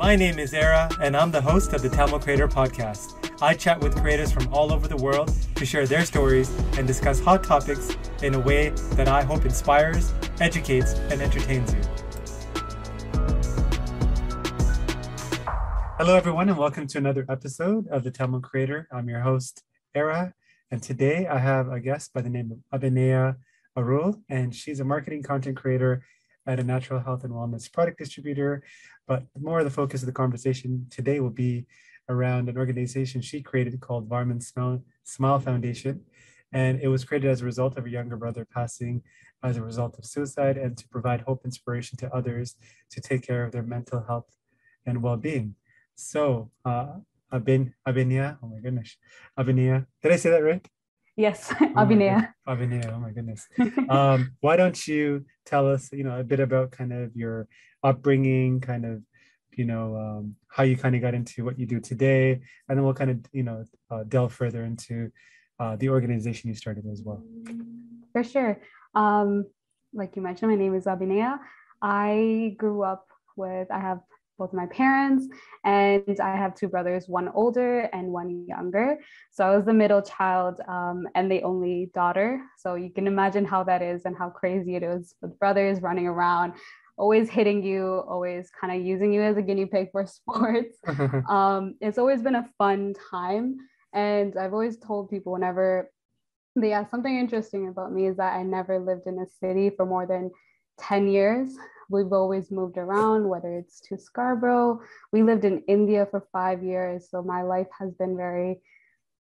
My name is Era, and I'm the host of the Tamil Creator Podcast. I chat with creators from all over the world to share their stories and discuss hot topics in a way that I hope inspires, educates, and entertains you. Hello, everyone, and welcome to another episode of the Tamil Creator. I'm your host, Era, and today I have a guest by the name of Apinayah Arul, and she's a marketing content creator at a natural health and wellness product distributor. But more of the focus of the conversation today will be around an organization she created called Varmin Smile Foundation. And it was created as a result of her younger brother passing as a result of suicide, and to provide hope and inspiration to others to take care of their mental health and well-being. So, Apinayah, oh my goodness, Apinayah, did I say that right? Yes, Apinayah. Apinayah, oh my goodness. Why don't you tell us, a bit about kind of your upbringing, kind of, how you kind of got into what you do today, and then we'll kind of, delve further into the organization you started as well. For sure. Like you mentioned, my name is Apinayah. I grew up I have both my parents, and I have two brothers, one older and one younger. So I was the middle child and the only daughter. So you can imagine how that is and how crazy it is with brothers running around, always hitting you, always kind of using you as a guinea pig for sports. It's always been a fun time. And I've always told people whenever they ask, something interesting about me is that I never lived in a city for more than 10 years. We've always moved around, whether it's to Scarborough. We lived in India for 5 years. So my life has been very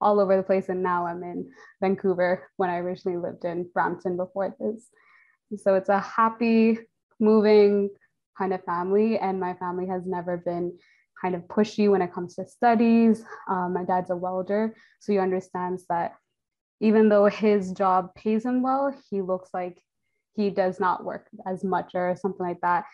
all over the place. And now I'm in Vancouver when I originally lived in Brampton before this. So it's a happy moving kind of family. And my family has never been kind of pushy when it comes to studies. My dad's a welder. So he understands that even though his job pays him well, he looks like he does not work as much or something like that.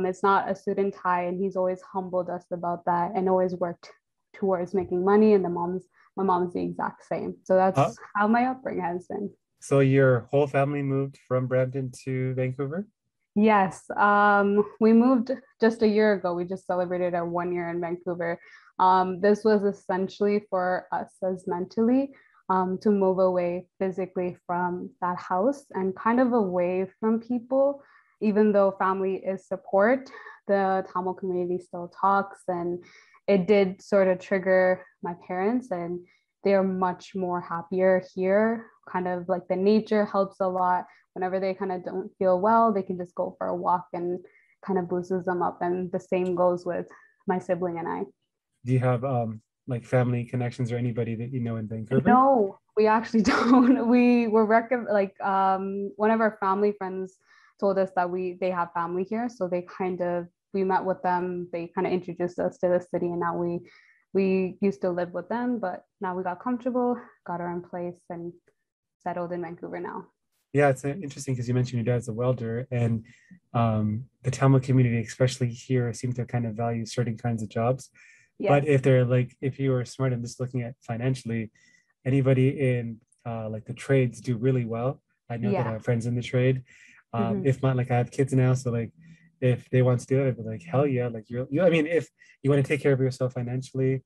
It's not a suit and tie, and he's always humbled us about that and always worked towards making money. And my mom's the exact same. So that's how my upbringing has been. So your whole family moved from Brampton to Vancouver? Yes, we moved just a year ago. We just celebrated our 1 year in Vancouver. This was essentially for us as mentally, to move away physically from that house and kind of away from people. Even though family is support, the Tamil community still talks, and it did sort of trigger my parents, and they're much more happier here. Kind of like the nature helps a lot. Whenever they kind of don't feel well, they can just go for a walk and kind of boosts them up. And the same goes with my sibling and I. Do you have like family connections or anybody that you know in Vancouver? No, we actually don't. We were one of our family friends told us that they have family here, so we met with them. They kind of introduced us to the city, and now we used to live with them, but now we got comfortable, got our own place, and settled in Vancouver now. Yeah, it's interesting because you mentioned your dad's a welder, and the Tamil community, especially here, seem to kind of value certain kinds of jobs. Yes. But if you were smart and just looking at financially, anybody in like the trades do really well. I know that I have friends in the trade. If not, like I have kids now, so like if they want to do it, I'd be like, hell yeah! Like I mean, if you want to take care of yourself financially,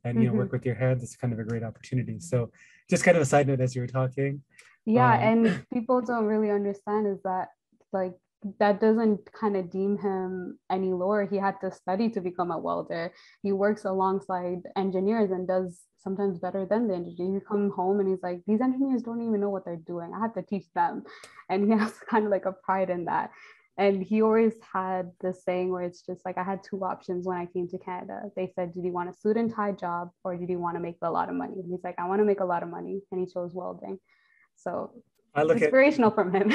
and work with your hands, it's kind of a great opportunity. So, just kind of a side note as you were talking. Yeah, and people don't really understand is that like that doesn't kind of deem him any lower. He had to study to become a welder. He works alongside engineers and does sometimes better than the engineer. He come home and he's like, these engineers don't even know what they're doing. I have to teach them. And he has kind of like a pride in that. And he always had this saying where it's just like, I had two options when I came to Canada. They said, did you want a suit and tie job, or did you want to make a lot of money? And he's like, I want to make a lot of money. And he chose welding. So inspirational from him.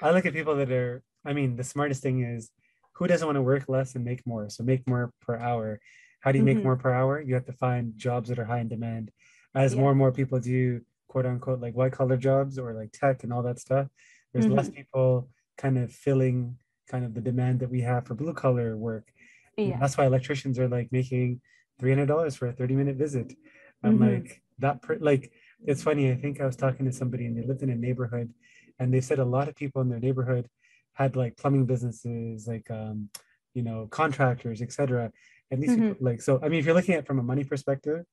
I look at people that are, the smartest thing is, who doesn't want to work less and make more? So make more per hour. How do you make more per hour? You have to find jobs that are high in demand. As more and more people do, quote unquote, like white collar jobs or like tech and all that stuff, there's less people kind of filling kind of the demand that we have for blue collar work. Yeah. That's why electricians are like making $300 for a 30-minute visit. I'm like, it's funny. I think I was talking to somebody and they lived in a neighborhood, and they said a lot of people in their neighborhood had like plumbing businesses, like, contractors, etc. And these people like, so I mean, if you're looking at it from a money perspective,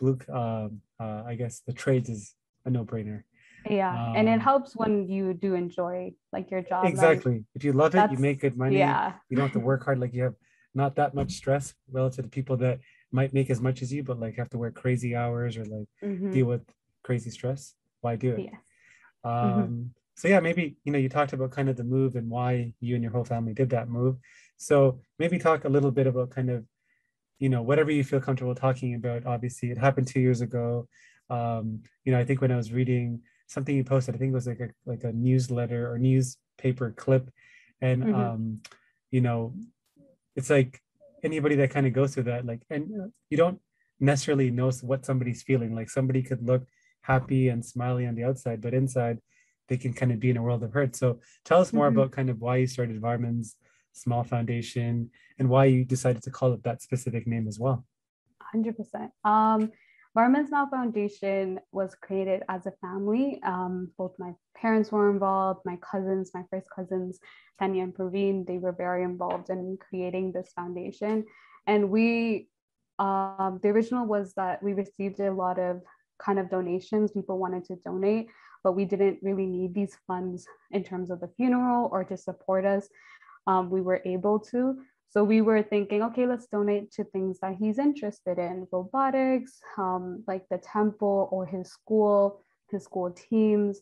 I guess the trades is a no-brainer. Yeah, and it helps when you do enjoy like your job. Exactly. Like, if you love it, you that's, make good money. yeah. You don't have to work hard. Like you have not that much stress relative to people that might make as much as you, but like have to work crazy hours or like deal with crazy stress. Why do it? Yes. So yeah, maybe, you talked about kind of the move and why you and your whole family did that move. So maybe talk a little bit about kind of, whatever you feel comfortable talking about. Obviously, it happened 2 years ago. I think when I was reading something you posted, I think it was like a newsletter or newspaper clip, and it's like anybody that kind of goes through that, like, and you don't necessarily know what somebody's feeling. Like somebody could look happy and smiley on the outside, but inside they can kind of be in a world of hurt. So tell us more about kind of why you started Varmin's small foundation and why you decided to call it that specific name as well. 100%. Varman's Small Foundation was created as a family. Both my parents were involved, my cousins, my first cousins, Tanya and Praveen, they were very involved in creating this foundation. And the original was that we received a lot of kind of donations. People wanted to donate, but we didn't really need these funds in terms of the funeral or to support us. We were able to. So we were thinking, okay, let's donate to things that he's interested in, robotics, like the temple or his school teams.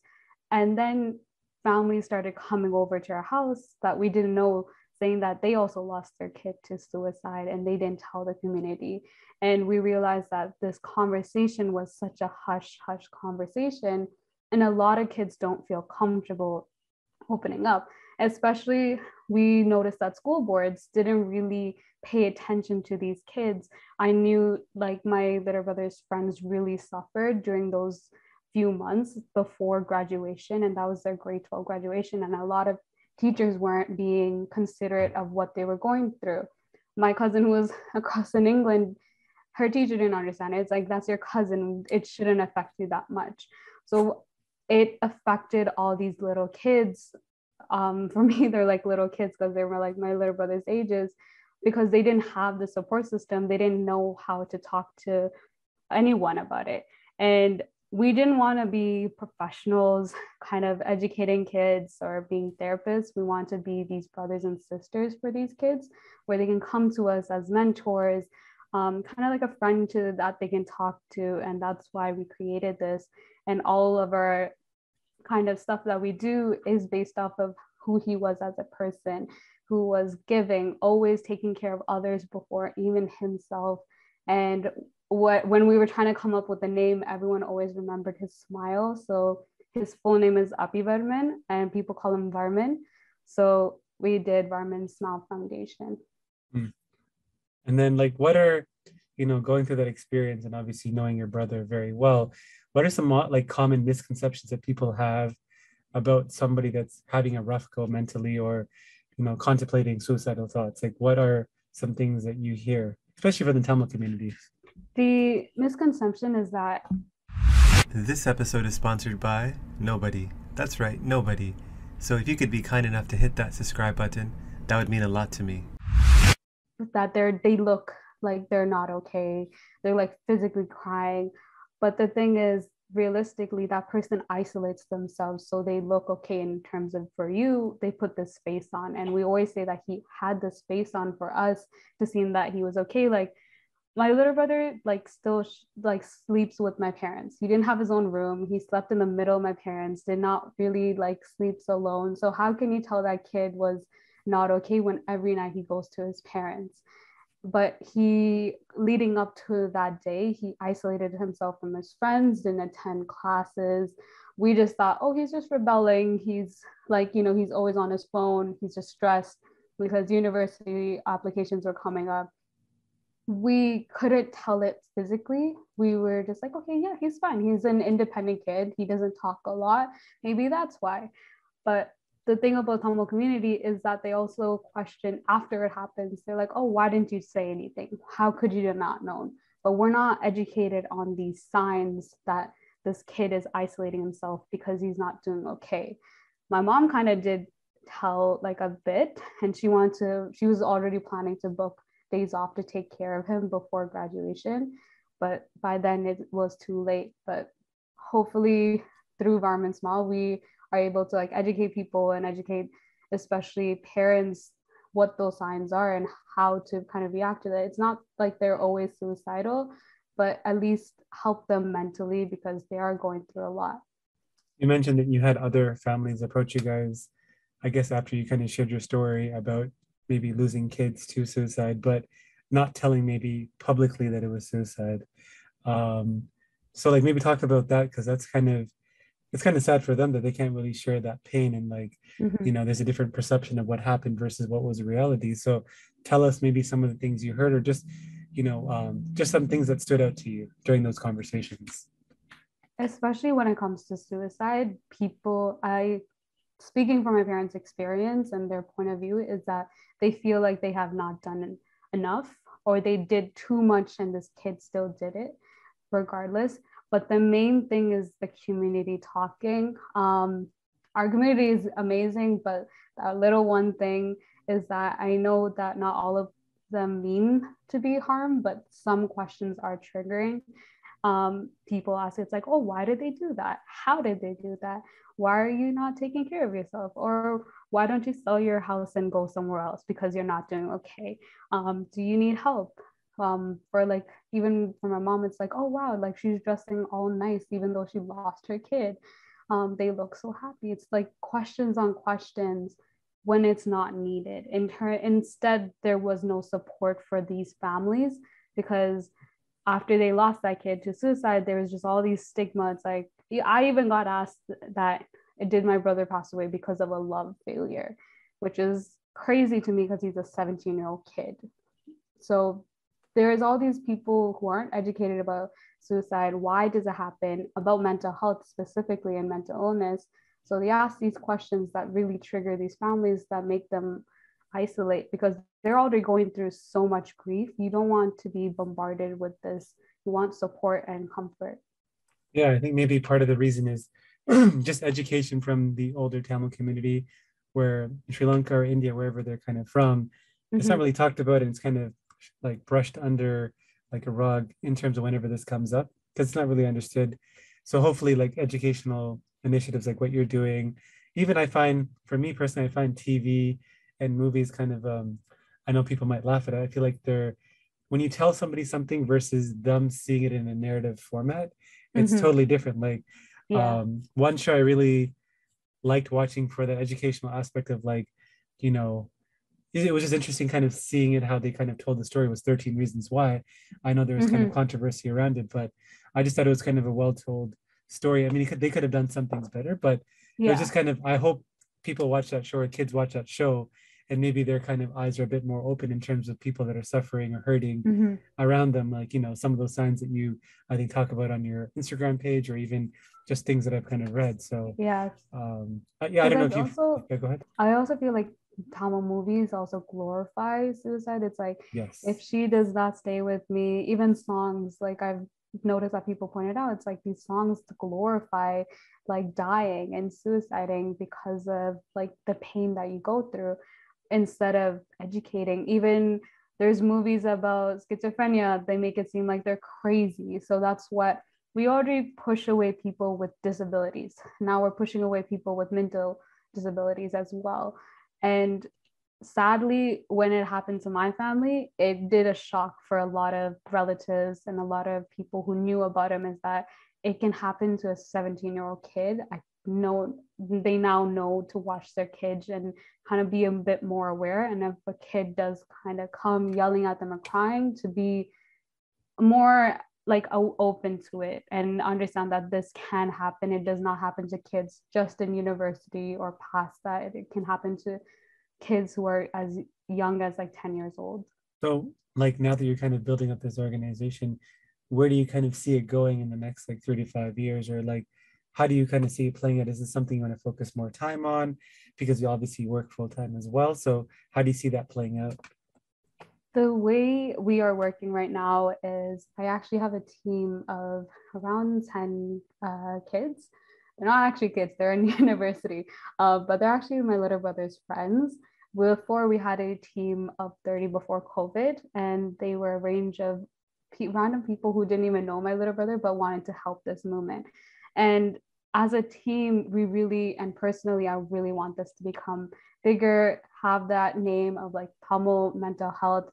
And then families started coming over to our house that we didn't know, saying that they also lost their kid to suicide and they didn't tell the community. And we realized that this conversation was such a hush conversation. And a lot of kids don't feel comfortable opening up. Especially, we noticed that school boards didn't really pay attention to these kids. I knew like my little brother's friends really suffered during those few months before graduation, and that was their grade 12 graduation. And a lot of teachers weren't being considerate of what they were going through. My cousin who was across in England, her teacher didn't understand it. It's like, that's your cousin. It shouldn't affect you that much. So it affected all these little kids. For me, they're like little kids because they were like my little brother's ages, because they didn't have the support system. They didn't know how to talk to anyone about it. And we didn't want to be professionals kind of educating kids or being therapists. We want to be these brothers and sisters for these kids, where they can come to us as mentors, kind of like a friend that they can talk to. And that's why we created this. And all of our kind of stuff that we do is based off of who he was as a person, who was giving, always taking care of others before even himself. And when we were trying to come up with the name, everyone always remembered his smile. So his full name is Varman, and people call him Varmin. So we did Varmin's Smile Foundation. And then like, what are, going through that experience and obviously knowing your brother very well, what are some like common misconceptions that people have about somebody that's having a rough go mentally or, contemplating suicidal thoughts? Like, what are some things that you hear, especially for the Tamil community? The misconception is that this episode is sponsored by nobody. That's right, nobody. So if you could be kind enough to hit that subscribe button, that would mean a lot to me. That they look like they're not okay. They're like physically crying. But the thing is, realistically, that person isolates themselves. So they look okay in terms of, for you, they put this face on. And we always say that he had this face on for us to seem that he was okay. Like my little brother, like still like sleeps with my parents. He didn't have his own room. He slept in the middle of my parents, did not really like sleeps alone. So how can you tell that kid was not okay when every night he goes to his parents? But leading up to that day, he isolated himself from his friends, didn't attend classes. We just thought, oh, he's just rebelling. He's like, he's always on his phone. He's just stressed because university applications were coming up. We couldn't tell it physically. We were just like, okay, yeah, he's fine. He's an independent kid. He doesn't talk a lot. Maybe that's why. But the thing about Tamil community is that they also question after it happens. They're like, oh, why didn't you say anything? How could you have not known? But we're not educated on these signs that this kid is isolating himself because he's not doing okay. My mom kind of did tell like a bit, and she was already planning to book days off to take care of him before graduation. But by then it was too late. But hopefully through Varmin Small, we are able to like educate people and educate especially parents what those signs are and how to kind of react to that. It's not like they're always suicidal, but at least help them mentally because they are going through a lot. You mentioned that you had other families approach you guys, I guess, after you kind of shared your story about maybe losing kids to suicide, but not telling maybe publicly that it was suicide. Um, so like maybe talk about that because that's kind of it's kind of sad for them that they can't really share that pain and like Mm-hmm. there's a different perception of what happened versus what was reality. So tell us maybe some of the things you heard or just some things that stood out to you during those conversations. Especially when it comes to suicide, speaking from my parents' experience and their point of view, is that they feel like they have not done enough or they did too much and this kid still did it regardless. But the main thing is the community talking. Our community is amazing, but that little one thing is that I know that not all of them mean to be harmed, but some questions are triggering. People ask, it's like, oh, why did they do that? How did they do that? Why are you not taking care of yourself? Or why don't you sell your house and go somewhere else because you're not doing okay? Do you need help? For like, even for my mom, it's like, oh wow, like she's dressing all nice even though she lost her kid. They look so happy. It's like questions on questions when it's not needed. Instead, there was no support for these families because after they lost that kid to suicide, there was just all these stigma. It's like, I even got asked that did my brother pass away because of a love failure, which is crazy to me because he's a 17-year-old kid. So there's all these people who aren't educated about suicide. Why does it happen? About mental health specifically and mental illness. So they ask these questions that really trigger these families that make them isolate because they're already going through so much grief. You don't want to be bombarded with this. You want support and comfort. Yeah, I think maybe part of the reason is just education from the older Tamil community, where in Sri Lanka or India, wherever they're kind of from, it's not Mm-hmm. really talked about and it's kind of like brushed under like a rug in terms of whenever this comes up because it's not really understood. So hopefully like educational initiatives like what you're doing, even I find for me personally, I find TV and movies kind of I know people might laugh at it. I feel like they're when you tell somebody something versus them seeing it in a narrative format, it's Mm-hmm. totally different. Like Yeah. one show I really liked watching for the educational aspect of like, you know, it was just interesting kind of seeing it how they kind of told the story was 13 Reasons Why. I know there was kind of Mm-hmm. controversy around it, but I just thought it was kind of a well told story. I mean, they could have done some things better, but it was Yeah. just kind of I hope people watch that show or kids watch that show and maybe their kind of eyes are a bit more open in terms of people that are suffering or hurting Mm-hmm. around them, like some of those signs that you I think talk about on your Instagram page or even just things that I've kind of read. So Yes. yeah, I Because don't know I if you've also yeah, go ahead. I also feel like Tamil movies also glorify suicide. It's like if Yes. she does not stay with me, even songs like I've noticed that people pointed out, it's like these songs glorify like dying and suiciding because of like the pain that you go through instead of educating. Even there's movies about schizophrenia, they make it seem like they're crazy. So that's what we already push away people with disabilities. Now we're pushing away people with mental disabilities as well. And sadly, when it happened to my family, it did a shock for a lot of relatives and a lot of people who knew about him is that it can happen to a 17-year-old kid. I know they now know to watch their kids and kind of be a bit more aware. And if a kid does kind of come yelling at them or crying, to be more like open to it and understand that this can happen. It does not happen to kids just in university or past that. It can happen to kids who are as young as like 10 years old. So, like now that you're kind of building up this organization, where do you kind of see it going in the next like 35 years? Or like, how do you kind of see it playing out? Is this something you want to focus more time on? Because you obviously work full time as well. So, how do you see that playing out? The way we are working right now is I actually have a team of around 10 kids. They're not actually kids, they're in university, but they're actually my little brother's friends. Before we had a team of 30 before COVID, and they were a range of random people who didn't even know my little brother, but wanted to help this movement. And as a team, we really, and personally, I really want this to become bigger, have that name of like Tamil mental health,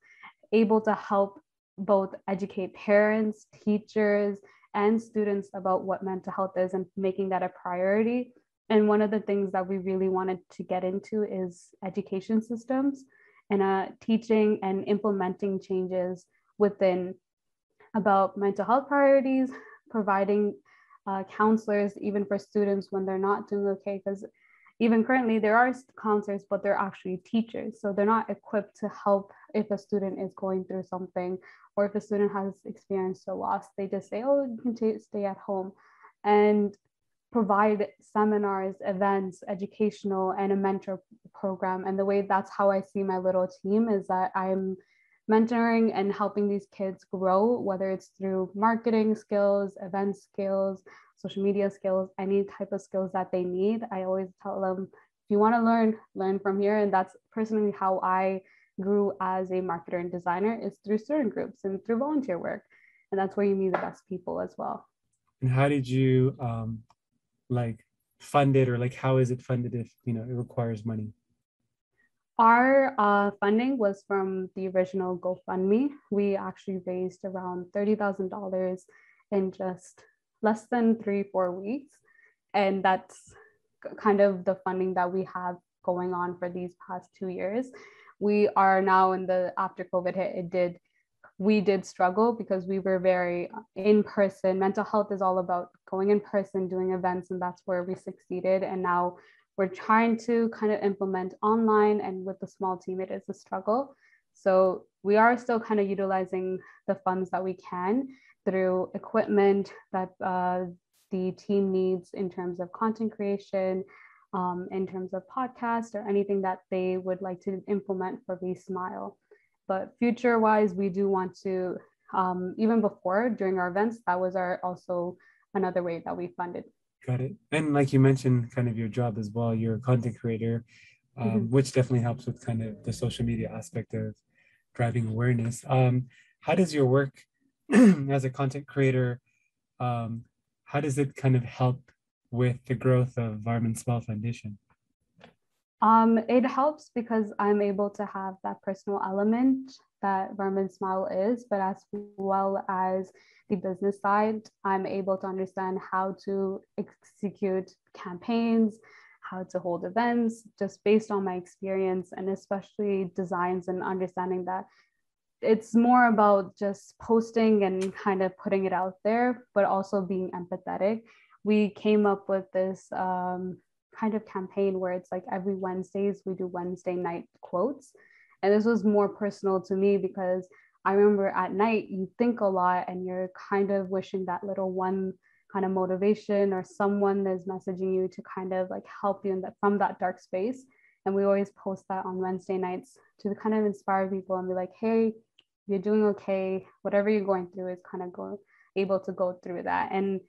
able to help both educate parents, teachers, and students about what mental health is and making that a priority. And one of the things that we really wanted to get into is education systems and teaching and implementing changes within about mental health priorities, providing counselors even for students when they're not doing okay, because even currently there are counselors, but they're actually teachers, so they're not equipped to help if a student is going through something, or if a student has experienced a loss. They just say, oh, you can stay at home, and provide seminars, events, educational, and a mentor program. And the way that's how I see my little team is that I'm mentoring and helping these kids grow, whether it's through marketing skills, event skills, social media skills, any type of skills that they need. I always tell them, if you want to learn from here. And that's personally how I grew as a marketer and designer, is through student groups and through volunteer work. And that's where you meet the best people as well. And how did you like fund it, or like how is it funded if it requires money? Our funding was from the original GoFundMe. We actually raised around $30,000 in just less than 3-4 weeks. And that's kind of the funding that we have going on for these past 2 years. We are now after COVID hit, we did struggle because we were very in person. Mental health is all about going in person, doing events, and that's where we succeeded. And now we're trying to kind of implement online, and with the small team, it is a struggle. So we are still kind of utilizing the funds that we can through equipment that the team needs in terms of content creation, in terms of podcast or anything that they would like to implement for Be Smile. But future-wise, we do want to, even before, during our events, that was also another way that we funded. Got it. And like you mentioned, kind of your job as well, you're a content creator, which definitely helps with kind of the social media aspect of driving awareness. How does your work as a content creator, how does it kind of help with the growth of Varmin Smile Foundation? It helps because I'm able to have that personal element that Varmin Smile is, but as well as the business side, I'm able to understand how to execute campaigns, how to hold events, just based on my experience, and especially designs, and understanding that it's more about just posting and kind of putting it out there, but also being empathetic. We came up with this kind of campaign where it's like every Wednesdays we do Wednesday night quotes. And this was more personal to me because I remember at night you think a lot and you're kind of wishing that little one kind of motivation or someone is messaging you to kind of like help you from that dark space. And we always post that on Wednesday nights to kind of inspire people and be like, hey, you're doing okay. Whatever you're going through is kind of able to go through that. And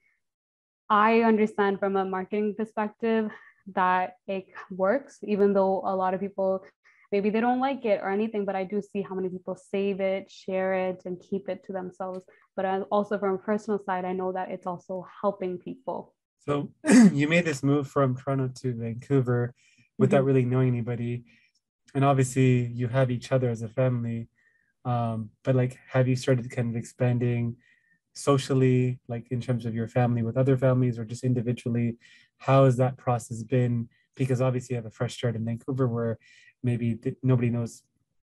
I understand from a marketing perspective that it works, even though a lot of people, maybe they don't like it or anything, but I do see how many people save it, share it, and keep it to themselves. But also from a personal side, I know that it's also helping people. So you made this move from Toronto to Vancouver without really knowing anybody. And obviously you have each other as a family. But like, have you started kind of expanding socially, like in terms of your family with other families or just individually? How has that process been? Because obviously you have a fresh start in Vancouver where maybe nobody knows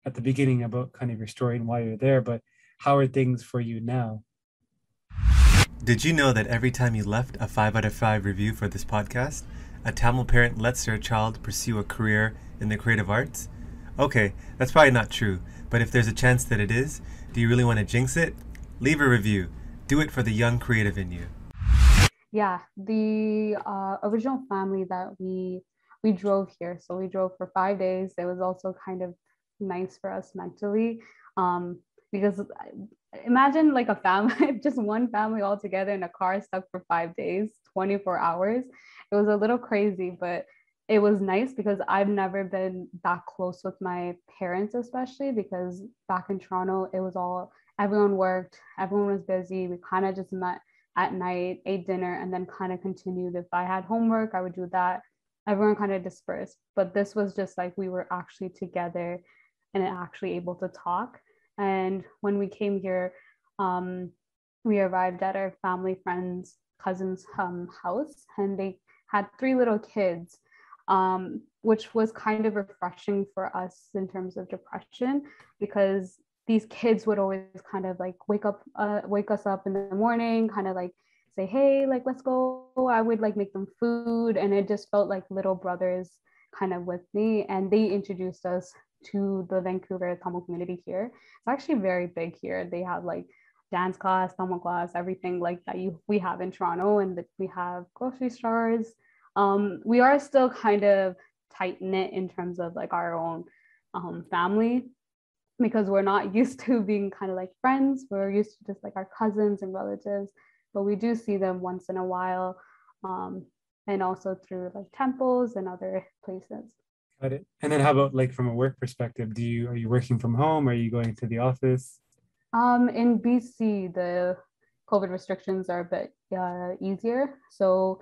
at the beginning about kind of your story and why you're there, but how are things for you now? Did you know that every time you left a 5 out of 5 review for this podcast, a Tamil parent lets their child pursue a career in the creative arts? Okay, that's probably not true, but if there's a chance that it is, do you really want to jinx it? Leave a review. Do it for the young creative in you. Yeah, the original family that we drove here. So we drove for 5 days. It was also kind of nice for us mentally, because imagine like a family, just one family all together in a car stuck for 5 days, 24 hours. It was a little crazy, but it was nice because I've never been that close with my parents, especially because back in Toronto, it was all, everyone worked, everyone was busy. We kind of just met at night, ate dinner, and then kind of continued. If I had homework, I would do that. Everyone kind of dispersed. But this was just like we were actually together and actually able to talk. And when we came here, we arrived at our family friend's cousin's house, and they had three little kids, which was kind of refreshing for us in terms of depression, because these kids would always kind of like wake us up in the morning, kind of like say, hey, like, let's go. I would like make them food. And it just felt like little brothers kind of with me. And they introduced us to the Vancouver Tamil community here. It's actually very big here. They have like dance class, Tamil class, everything like that we have in Toronto, and we have grocery stores. We are still kind of tight knit in terms of like our own family, because we're not used to being kind of like friends. We're used to just like our cousins and relatives, but we do see them once in a while, and also through like temples and other places. Got it. And then how about like from a work perspective? Are you working from home? Are you going to the office? In BC, the COVID restrictions are a bit easier. So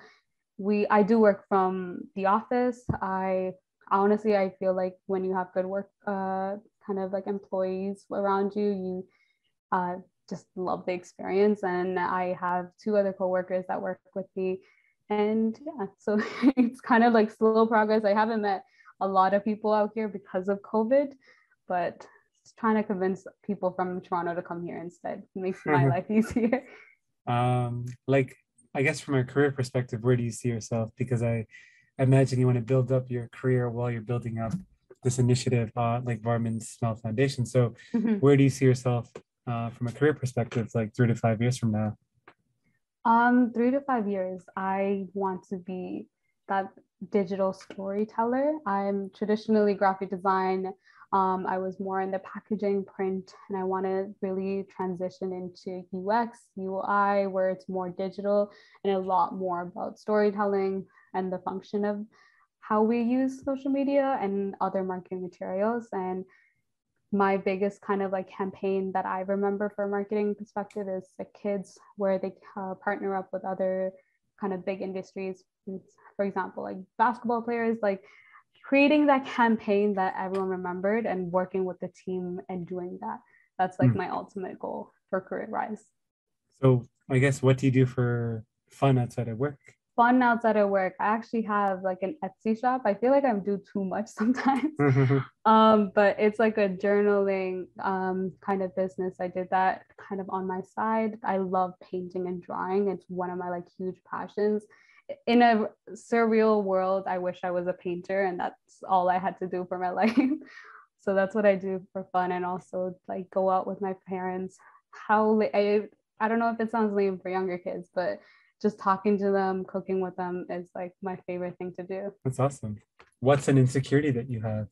I do work from the office. I feel like when you have good work, kind of like employees around you, you just love the experience. And I have two other coworkers that work with me. And yeah, so it's kind of like slow progress. I haven't met a lot of people out here because of COVID, but trying to convince people from Toronto to come here instead. It makes my life easier. Like, I guess from a career perspective, where do you see yourself? Because I imagine you want to build up your career while you're building up this initiative, like Varmin's Small Foundation. So where do you see yourself from a career perspective, like 3 to 5 years from now? 3 to 5 years, I want to be that digital storyteller. I'm traditionally graphic design. I was more in the packaging, print, and I want to really transition into UX, UI, where it's more digital and a lot more about storytelling and the function of how we use social media and other marketing materials. And my biggest kind of like campaign that I remember for a marketing perspective is the kids, where they partner up with other kind of big industries. For example, like basketball players, like creating that campaign that everyone remembered and working with the team and doing that. That's like my ultimate goal for career rise. So I guess, what do you do for fun outside of work? Fun outside of work, I actually have like an Etsy shop. I feel like I do too much sometimes. But it's like a journaling kind of business. I did that kind of on my side. I love painting and drawing. It's one of my like huge passions. In a surreal world, I wish I was a painter and that's all I had to do for my life. So that's what I do for fun, and also like go out with my parents. I don't know if it sounds lame for younger kids, but just talking to them, cooking with them is like my favorite thing to do. That's awesome. What's an insecurity that you have?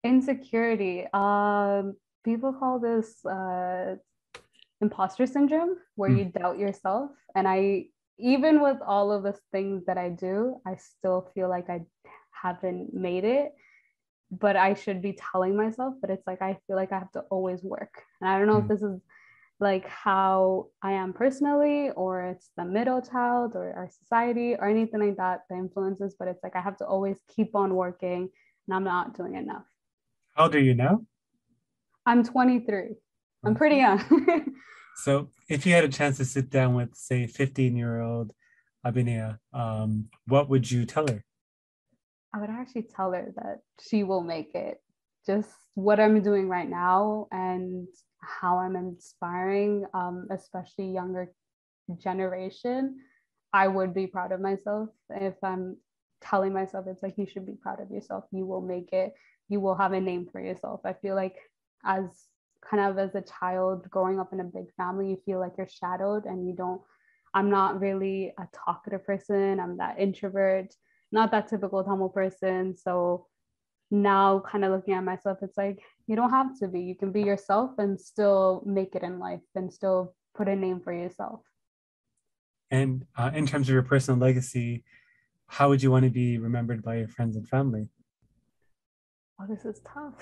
Insecurity. People call this impostor syndrome, where you doubt yourself. And even with all of the things that I do, I still feel like I haven't made it, but I should be telling myself. But it's like I feel like I have to always work. And I don't know if this is like how I am personally, or it's the middle child or our society or anything like that, the influences, but it's like I have to always keep on working and I'm not doing enough. How old are you now? I'm 23. I'm pretty young. So if you had a chance to sit down with, say, 15-year-old Apinayah, what would you tell her? I would actually tell her that she will make it. Just what I'm doing right now and how I'm inspiring, especially younger generation, I would be proud of myself. If I'm telling myself, it's like, you should be proud of yourself. You will make it. You will have a name for yourself. I feel like as a child growing up in a big family, you feel like you're shadowed and I'm not really a talkative person. I'm that introvert, not that typical Tamil person. So now kind of looking at myself, it's like, you don't have to be. You can be yourself and still make it in life and still put a name for yourself. And in terms of your personal legacy, how would you want to be remembered by your friends and family? Oh, this is tough.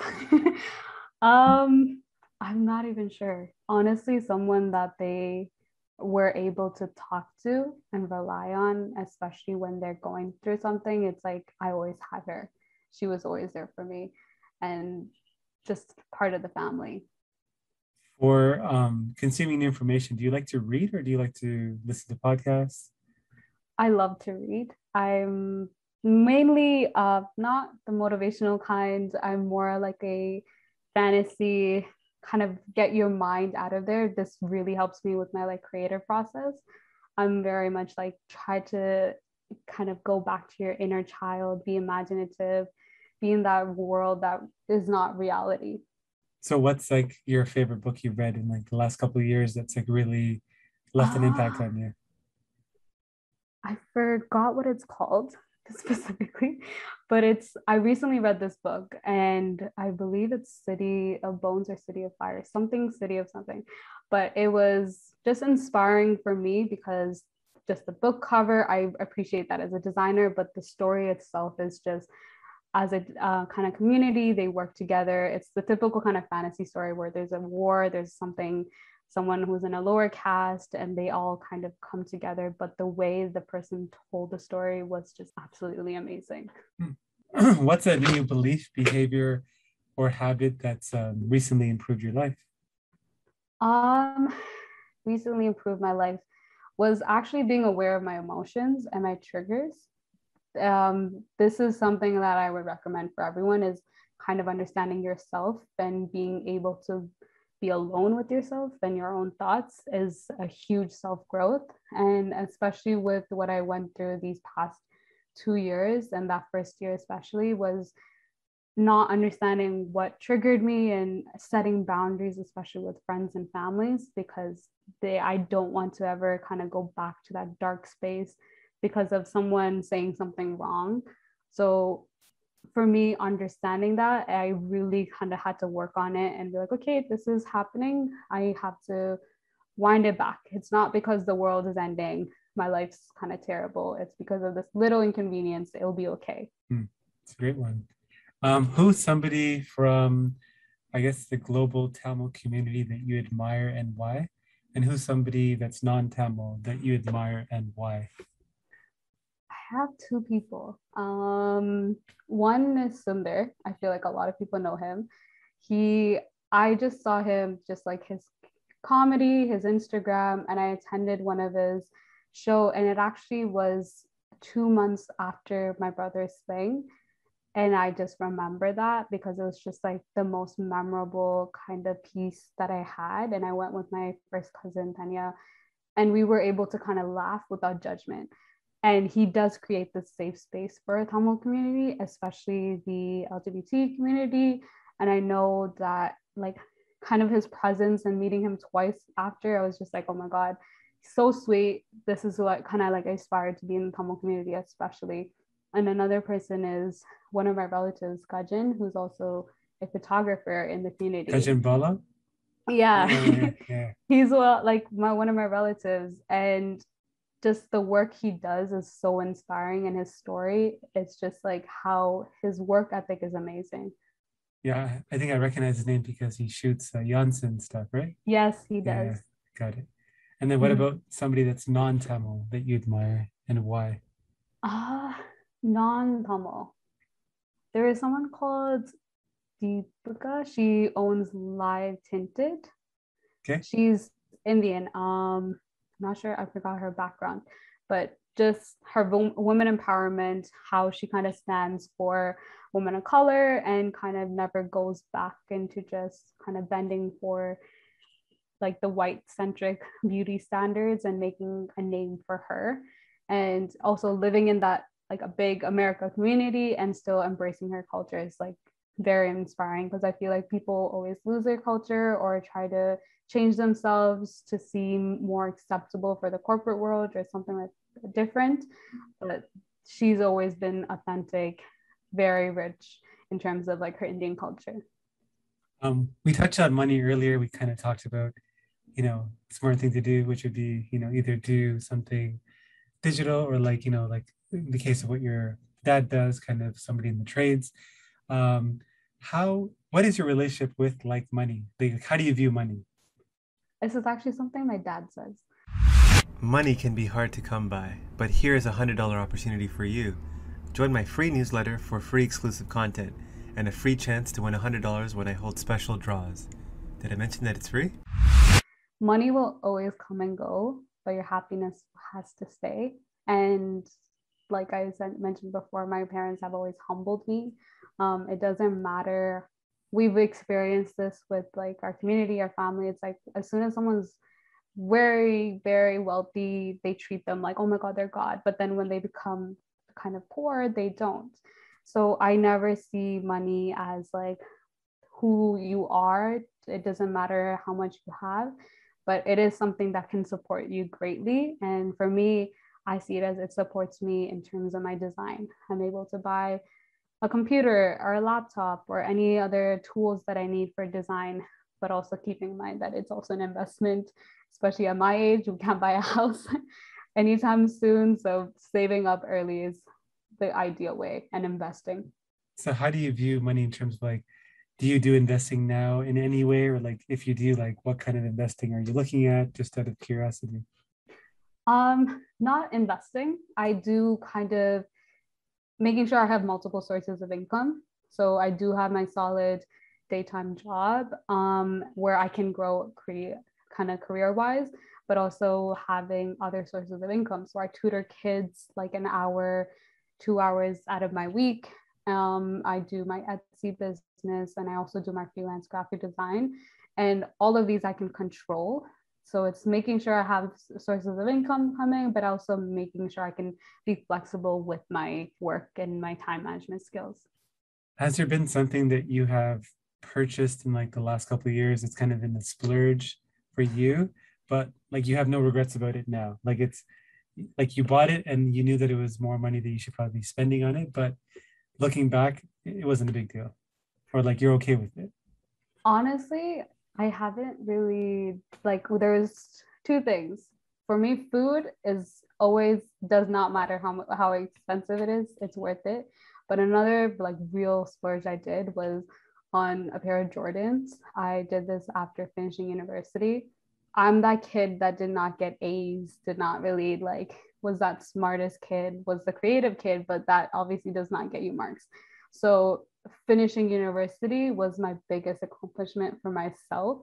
um, I'm not even sure. Honestly, someone that they were able to talk to and rely on, especially when they're going through something. It's like I always had her. She was always there for me and just part of the family. For consuming new information, do you like to read or do you like to listen to podcasts? I love to read. I'm mainly not the motivational kind. I'm more like a fantasy kind of get your mind out of there. This really helps me with my like creative process. I'm very much like try to kind of go back to your inner child, be imaginative, be in that world that is not reality. So what's like your favorite book you've read in like the last couple of years that's like really left an impact Ah, on you? I forgot what it's called specifically, but I recently read this book and I believe it's City of Bones or City of Fire, something City of something. But it was just inspiring for me because just the book cover, I appreciate that as a designer, but the story itself is just as a kind of community, they work together. It's the typical kind of fantasy story where there's a war, there's someone who's in a lower caste, and they all kind of come together. But the way the person told the story was just absolutely amazing. What's a new belief, behavior, or habit that's recently improved your life? Um, Recently improved my life was actually being aware of my emotions and my triggers. This is something that I would recommend for everyone is kind of understanding yourself and being able to be alone with yourself and your own thoughts is a huge self-growth. And especially with what I went through these past 2 years and that first year especially was not understanding what triggered me and setting boundaries, especially with friends and families, because I don't want to ever kind of go back to that dark space because of someone saying something wrong. So for me, understanding that, I really kind of had to work on it and be like, okay, this is happening. I have to wind it back. It's not because the world is ending. My life's kind of terrible. It's because of this little inconvenience. It'll be okay. It's a great one. Who's somebody from, I guess, the global Tamil community that you admire and why? And who's somebody that's non-Tamil that you admire and why? I have two people. One is Sundar. I feel like a lot of people know him. I just saw him just like his comedy, his Instagram, and I attended one of his show, and it actually was 2 months after my brother's thing. And I just remember that because it was just like the most memorable kind of piece that I had. And I went with my first cousin, Tanya, and we were able to kind of laugh without judgment. And he does create this safe space for a Tamil community, especially the LGBT community. And I know that like kind of his presence and meeting him twice after, I was just like, oh my God, so sweet. This is what kind of like I aspired to be in the Tamil community, especially. And another person is one of my relatives, Gajan, who's also a photographer in the community. Kajan Bala? Yeah. Yeah, yeah. He's well, like one of my relatives, and just the work he does is so inspiring, and his story, it's just like how his work ethic is amazing. Yeah, I think I recognize his name because he shoots Janssen stuff, right? Yes, he Yeah, does. got it. And then what Mhm. about somebody that's non-Tamil that you admire and why? Ah, non-Tamil. There is someone called Deepika. She owns Live Tinted. Okay. She's Indian. I'm not sure, I forgot her background, but just her women empowerment, how she kind of stands for women of color and kind of never goes back into just kind of bending for like the white centric beauty standards and making a name for her. And also living in that like a big America community and still embracing her culture is like very inspiring because I feel like people always lose their culture or try to change themselves to seem more acceptable for the corporate world or something like different. But she's always been authentic, very rich in terms of like her Indian culture. We touched on money earlier. We kind of talked about, smart thing to do, which would be, either do something digital or like in the case of what your dad does, kind of somebody in the trades, what is your relationship with like money? Like, how do you view money? This is actually something my dad says. Money can be hard to come by, but here is a $100 opportunity for you. Join my free newsletter for free exclusive content and a free chance to win $100 when I hold special draws. Did I mention that it's free? Money will always come and go, but your happiness has to stay. And like I mentioned before, my parents have always humbled me. It doesn't matter. We've experienced this with like our community, our family. It's like as soon as someone's very, very wealthy, they treat them like, oh my God, they're God. But then when they become kind of poor, they don't. So I never see money as like who you are. It doesn't matter how much you have, but it is something that can support you greatly. And for me, I see it as it supports me in terms of my design. I'm able to buy a computer or a laptop or any other tools that I need for design, but also keeping in mind that it's also an investment, especially at my age. We can't buy a house anytime soon. So saving up early is the ideal way, and investing. So how do you view money in terms of like, do you do investing now in any way? Or like, if you do, like what kind of investing are you looking at, just out of curiosity? Not investing. I do kind of making sure I have multiple sources of income. So I do have my solid daytime job where I can grow kind of career-wise, but also having other sources of income. So I tutor kids like an hour, 2 hours out of my week. I do my Etsy business, and I also do my freelance graphic design. And all of these I can control. So it's making sure I have sources of income coming, but also making sure I can be flexible with my work and my time management skills. Has there been something that you have purchased in like the last couple of years? It's kind of been a splurge for you, but like you have no regrets about it now. Like it's like you bought it and you knew that it was more money that you should probably be spending on it, but looking back, it wasn't a big deal, or like you're okay with it. Honestly, I haven't really like there's two things. For me, food is always does not matter how expensive it is, it's worth it. But another like real splurge I did was on a pair of Jordans. I did this after finishing university. I'm that kid that did not get A's, did not really like was that smartest kid, was the creative kid, but that obviously does not get you marks. So finishing university was my biggest accomplishment for myself.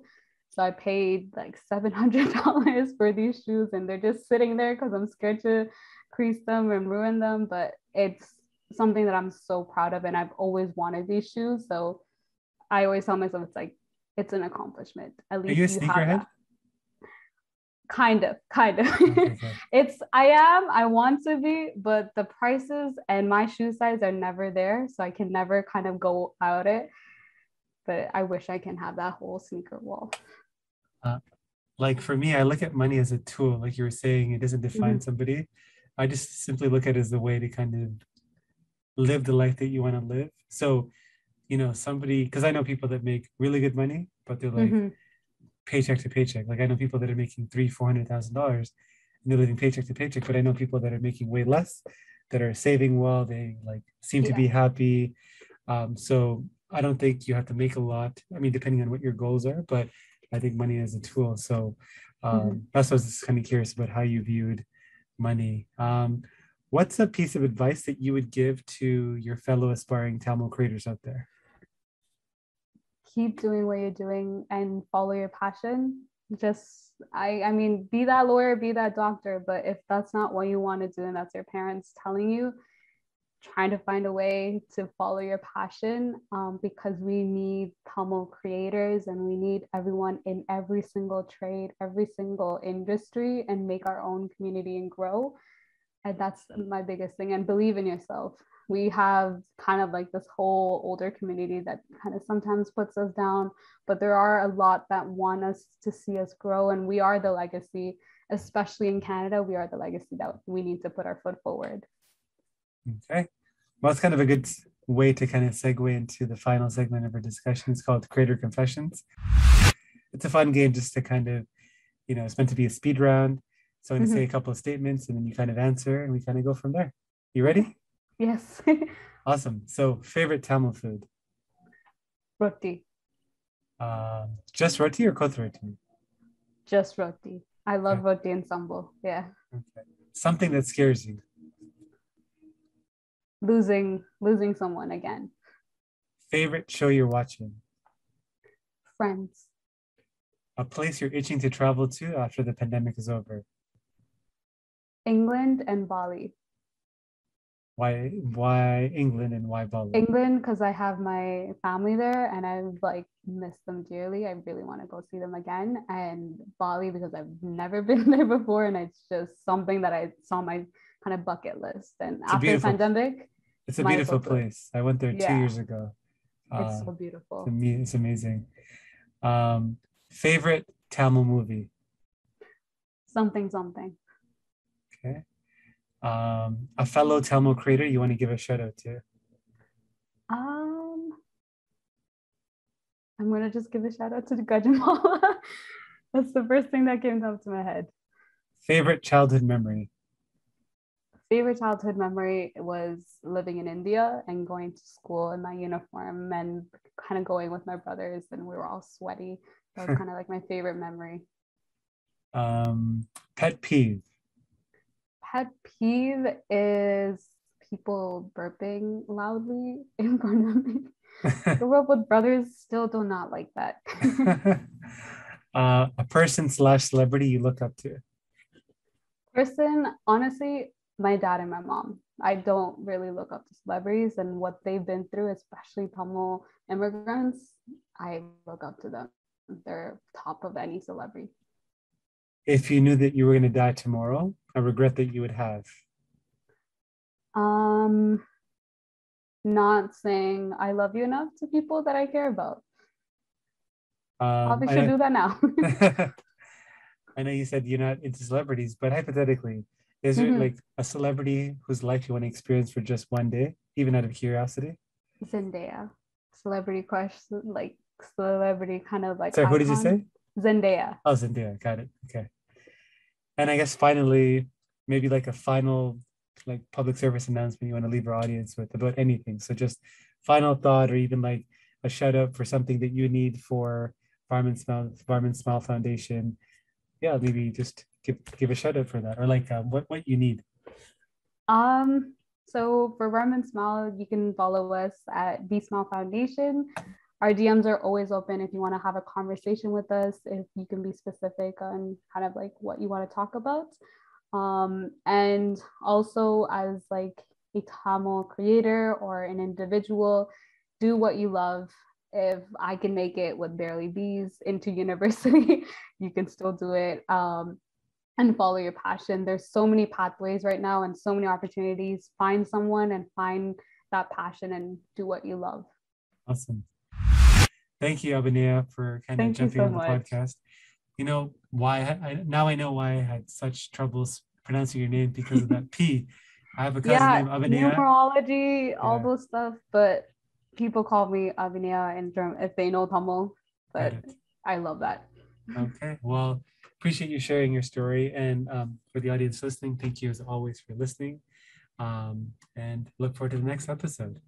So I paid like $700 for these shoes, and they're just sitting there because I'm scared to crease them and ruin them. But it's something that I'm so proud of, and I've always wanted these shoes. So I always tell myself it's like it's an accomplishment. At Are you a least you have sneakerhead? that. Kind of. Okay, so I want to be, but the prices and my shoe size are never there. So I can never kind of go out it. But I wish I can have that whole sneaker wall. like for me, I look at money as a tool. Like you were saying, it doesn't define somebody. I just simply look at it as a way to kind of live the life that you want to live. So, somebody, because I know people that make really good money, but they're like paycheck to paycheck. Like I know people that are making $300,000-$400,000 and they're living paycheck to paycheck, but I know people that are making way less, that are saving well, they like seem to be happy. So I don't think you have to make a lot. I mean, depending on what your goals are, but I think money is a tool. So that's why I was just kind of curious about how you viewed money. What's a piece of advice that you would give to your fellow aspiring Tamil creators out there? Keep doing what you're doing and follow your passion. Just, I mean, be that lawyer, be that doctor, but if that's not what you want to do and that's your parents telling you, trying to find a way to follow your passion, because we need Tamil creators and we need everyone in every single trade, every single industry, and make our own community and grow. And that's my biggest thing. And believe in yourself. We have kind of like this whole older community that kind of sometimes puts us down, but there are a lot that want us to see us grow. And we are the legacy, especially in Canada, we are the legacy that we need to put our foot forward. Okay. Well, it's kind of a good way to kind of segue into the final segment of our discussion. It's called Creator Confessions. It's a fun game just to kind of, it's meant to be a speed round. So I'm going to say a couple of statements and then you kind of answer and we kind of go from there. You ready? Yes. Awesome. So favorite Tamil food? Roti. Just roti or koth roti? Just roti. I love Okay. roti and sambal. Yeah. Okay. Something that scares you? Losing someone again. Favorite show you're watching? Friends. A place you're itching to travel to after the pandemic is over? England and Bali. Why England and why Bali? England because I have my family there and I've like missed them dearly. I really want to go see them again. And Bali because I've never been there before and it's just something that I saw on my kind of bucket list. And It's a after the beautiful pandemic, It's a might as beautiful well do it. place. I went there 2 Yeah, years ago. it's Uh, so beautiful. it's amazing. Favorite Tamil movie? Something, something. Okay. A fellow Tamil creator you want to give a shout out to? Um, I'm gonna just give a shout out to the Gajamala. That's the first thing that came up to my head. Favorite childhood memory? Favorite childhood memory was living in India and going to school in my uniform and kind of going with my brothers and we were all sweaty. That was kind of like my favorite memory. Pet peeve? Pet peeve is people burping loudly in front of me. Grew up with brothers, still do not like that. A person/celebrity you look up to? Person, honestly, my dad and my mom. I don't really look up to celebrities and what they've been through, especially Tamil immigrants. I look up to them. They're top of any celebrity. If you knew that you were going to die tomorrow, a regret that you would have? Not saying I love you enough to people that I care about. Probably I should know- do that now. I know you said you're not into celebrities, but hypothetically, is there like a celebrity whose life you want to experience for just one day, even out of curiosity? Zendaya, celebrity crush, like celebrity kind of like Sorry, who did you icon. say? Zendaya. Oh, Zendaya. Got it. Okay. And I guess finally, maybe like a final like public service announcement you want to leave our audience with about anything. So just final thought or even like a shout out for something that you need for Varmin Smile Foundation. Yeah, maybe just give a shout out for that or like what you need. So for Varman Smile, you can follow us at B Smile Foundation. Our DMs are always open if you want to have a conversation with us, if you can be specific on kind of like what you want to talk about. And also as like a Tamil creator or an individual, do what you love. If I can make it with barely B's into university, you can still do it. And follow your passion. There's so many pathways right now and so many opportunities. Find someone and find that passion and do what you love. Awesome. Thank you, Apinayah, for kind of jumping on the podcast. You know why I know why I had such troubles pronouncing your name because of that P. I have a cousin named Apinayah. Numerology, all those stuff, but people call me Apinayah in term if they know Tamil, but I love that. Okay, well, appreciate you sharing your story, and for the audience listening, thank you as always for listening, and look forward to the next episode.